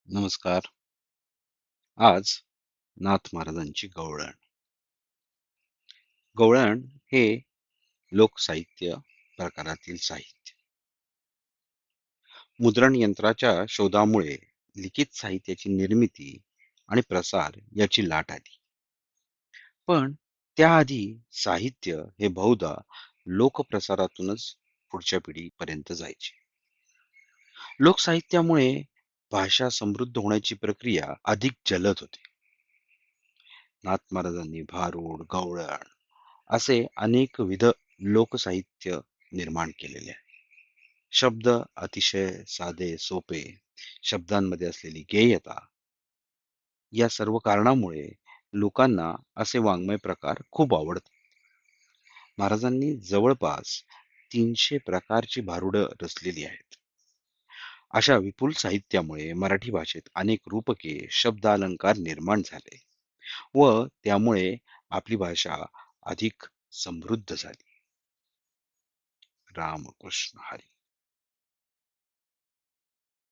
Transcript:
नमस्कार. आज नाथ महाराजांची गवळण. गवळण हे लोकसाहित्य प्रकारातील साहित्य. मुद्रण यंत्राच्या शोधामुळे लिखित साहित्याची निर्मिती आणि प्रसार याची लाट आली. पण त्याआधी साहित्य हे बहुधा लोकप्रसारातूनच पुढच्या पिढीपर्यंत जायचे. लोकसाहित्यामुळे भाषा समृद्ध होण्याची प्रक्रिया अधिक जलद होते. नाथ महाराजांनी भारुड, गवळण असे अनेकविध लोकसाहित्य निर्माण केलेले आहे. शब्द अतिशय साधे, सोपे, शब्दांमध्ये असलेली गेयता या सर्व कारणामुळे लोकांना असे वाङ्मय प्रकार खूप आवडतात. महाराजांनी जवळपास 300 प्रकारची भारुडं रचलेली आहेत. अशा विपुल साहित्यामुळे मराठी भाषेत अनेक रूपके, शब्द अलंकार निर्माण झाले व त्यामुळे आपली भाषा अधिक समृद्ध झाली. रामकृष्ण हरी.